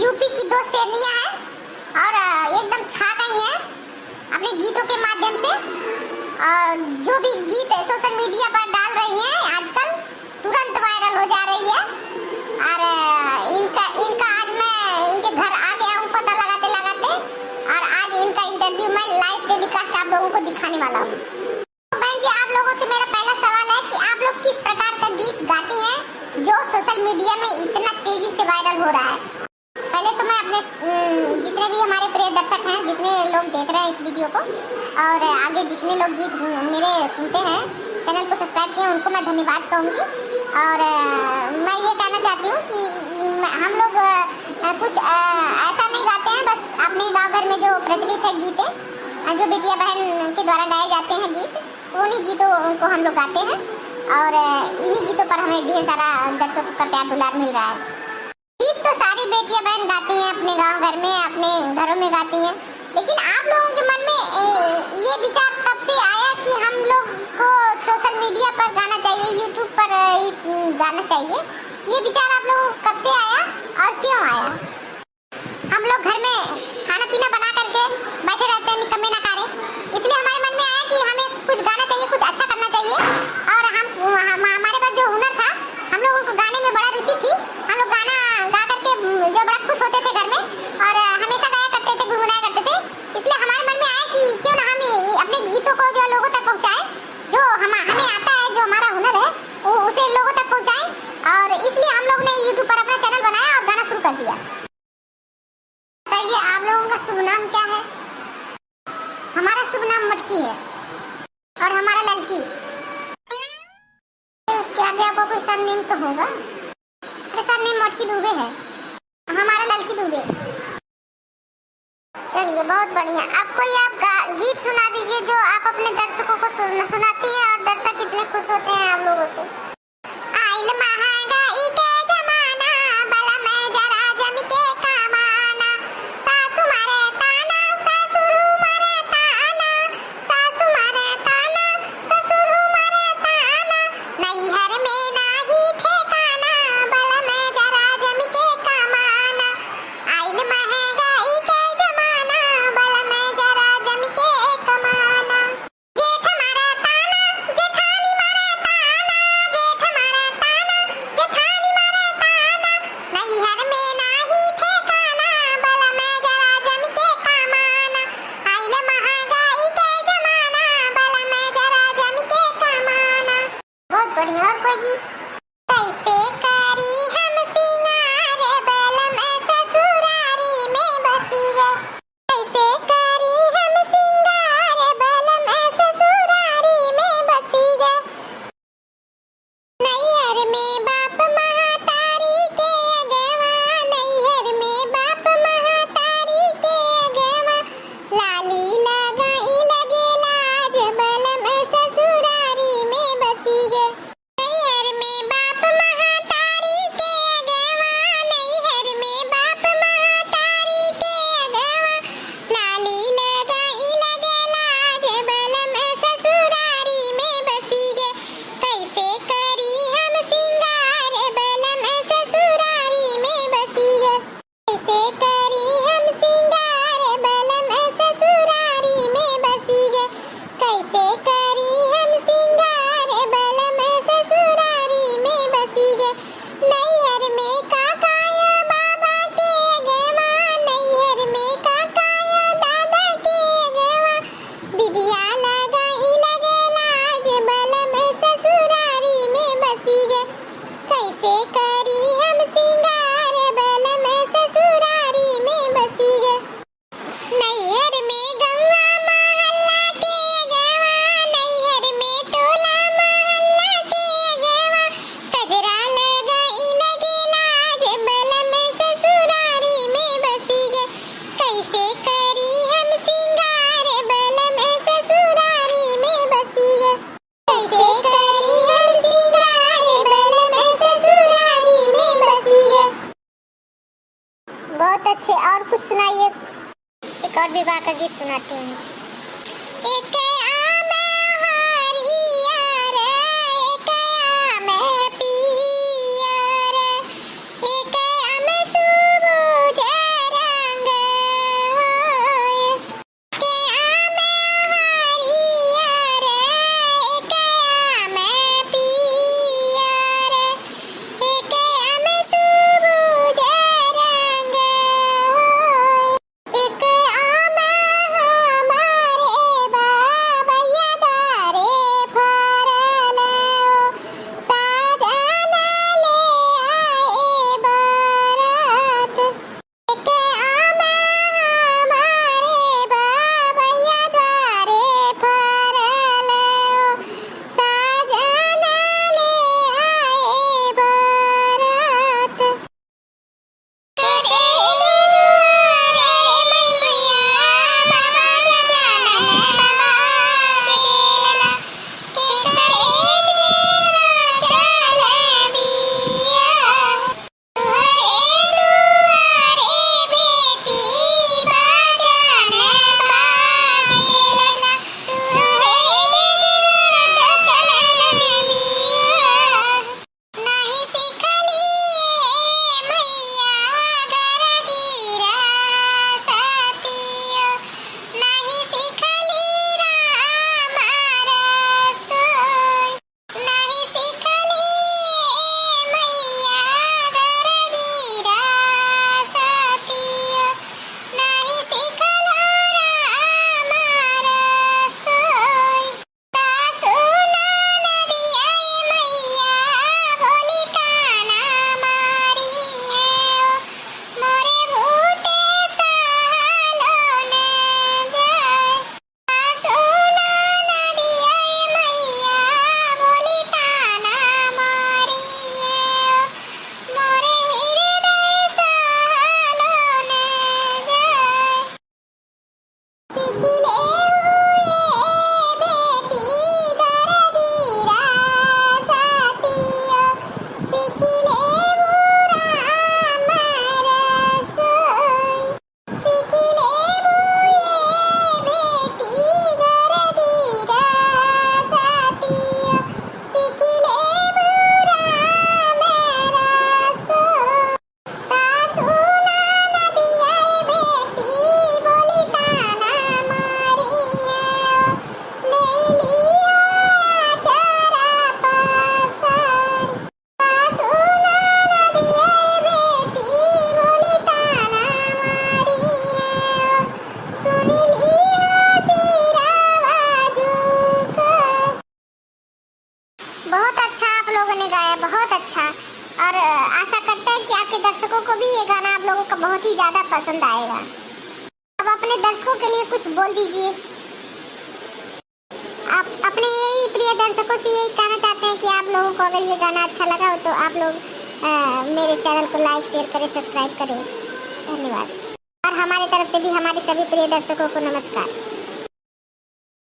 UP की दो शेरनियां हैं और एकदम छा गई हैं अपने गीतों के माध्यम से। और जो भी गीत सोशल मीडिया पर डाल रही हैं आजकल तुरंत वायरल हो जा रही है। और इनका आज मैं इनके घर आ गया हूँ पता लगाते लगाते, और आज इनका इंटरव्यू मैं लाइव टेलीकास्ट आप लोगों को दिखाने वाला हूँ। बहन जी, आप लोगों से मेरा पहला सवाल है कि आप लोग किस प्रकार का गीत गाती हैं जो सोशल मीडिया में इतना तेजी से वायरल हो रहा है। पहले तो मैं अपने जितने भी हमारे प्रिय दर्शक हैं, जितने लोग देख रहे हैं इस वीडियो को, और आगे जितने लोग गीत मेरे सुनते हैं, चैनल को सब्सक्राइब किए, उनको मैं धन्यवाद कहूँगी। और मैं ये कहना चाहती हूँ कि हम लोग कुछ ऐसा नहीं गाते हैं, बस अपने गाँव घर में जो प्रचलित है गीतें, जो बेटिया बहन के द्वारा गाए जाते हैं गीत, उन्हीं गीतों को हम लोग गाते हैं। और इन्हीं गीतों पर हमें ढेर सारा दर्शकों का प्यार दुलार मिल रहा है। गीत तो सारी बेटियां बहन गाती हैं, अपने गांव घर में, अपने घरों में गाती हैं, लेकिन आप लोगों के मन में ये विचार कब से आया कि हम लोग को सोशल मीडिया पर गाना चाहिए, यूट्यूब पर गाना चाहिए? ये विचार आप लोगों को कब से आया और क्यों आया? हम लोग घर में खाना पीना बना करके बैठे रहते हैं निकम्मे नकारे, इसलिए हमारे मन में आया कि हमें कुछ गाना चाहिए, कुछ अच्छा करना चाहिए। और हमारे पास जो हुनर था, हम लोगों को गाने में बड़ा रुचि थी, हम लोग गाना गा करके जो बड़ा खुश होते थे घर में, और हमेशा गाया करते थे, गुनगुनाया करते थे। इसलिए हमारे मन में आया कि क्यों ना हम अपने गीतों को जो लोगों तक पहुँचाएं, जो हमें आता है, जो हमारा हुनर है, उसे लोगों तक पहुँचाएं। और इसलिए हम लोग ने यूट्यूब पर अपना चैनल बनाया और गाना शुरू कर दिया। बताइए, आप लोगों का शुभ नाम क्या है? हमारा शुभ नाम मटकी है और हमारा ललकी। उसके आगे आपको कोई सरनेम तो होगा। अरे सरनेम मटकी दुबे है, हमारा ललकी दुबे। चलिए, बहुत बढ़िया। अब कोई आप गीत सुना दीजिए जो आप अपने दर्शकों को सुनाती हैं और दर्शक कितने खुश होते हैं आप लोगों से। आइल महंगाई के जमाना, बला में जरा जम के कमाना, सासू मारे ताना, ससुरु मारे ताना, सासू मारे ताना, ससुरु मारे ताना, नैहर में नाही ठिकाना, बला में जरा जम के कमाना। आइल महंगाई के जमाना, बला में जरा जम के कमाना। जेठ मारे ताना, जेठानी मारे ताना, जेठ मारे ताना, जेठानी मारे ताना, नैहर में नाही ठिकाना, बला में जरा जम के कमाना। आइल महंगाई के जमाना, बला में जरा जम के कमाना। बहुत बढ़िया। और कोई गीत? कैसे करी हम सिंगार, बल में ससुरारी में बसी है, कैसे करी हम सिंगार, बल में ससुरारी में बसी है, नैहर में बाप महातारी के अगवा, नैहर में बाप महातारी के अगवा, लाली लगाई लगे लाज, बल में ससुरारी में बसी है, नैहर में बाप महातारी के अगवा, नैहर में बाप महातारी के अगवा, लाली लगाई लगे लाज, बल में ससुरारी में बसी है, कैसे करी हम सिंगार, बल में ससुरारी में बसी है, कैसे करी हम सिंगार, बल में ससुरारी में बसी है, कैसे करी हम सिंगार, बल में ससुरारी में बसी है, नैहर में काका या बाबा के अगवा, नैहर में काका या दादा के अगवा, बिदिया लगाई लगे लाज, बल में ससुरारी में बसी है, कैसे करी हम सिंगार, बल में ससुरारी में बसी है, नैहर में गंगा महल्ला के अगवा, नैहर में टोला महल्ला के अगवा, कजरा लगाई लगे लाज, बल में ससुरारी में बसी है, कैसे करी हम सिंगार, बल में ससुरारी में बसी है, कैसे करी हम सिंगार, बल में ससुरारी में बसी है। बहुत अच्छे। और कुछ सुनाइए। एक और विवाह का गीत सुनाती हूँ। एक आम हरियर, एक आम पियर, एक आम सुबो बहुत अच्छा आप लोगों ने गाया, बहुत अच्छा। और आशा करते हैं कि आपके दर्शकों को भी ये गाना आप लोगों को बहुत ही ज्यादा पसंद आएगा। अब अपने दर्शकों के लिए कुछ बोल दीजिए। आप अपने यही प्रिय दर्शकों से यही कहना चाहते हैं कि आप लोगों को अगर ये गाना अच्छा लगा हो तो आप लोग मेरे चैनल को लाइक शेयर करें, सब्सक्राइब करें। धन्यवाद। और हमारी तरफ से भी हमारे सभी प्रिय दर्शकों को नमस्कार।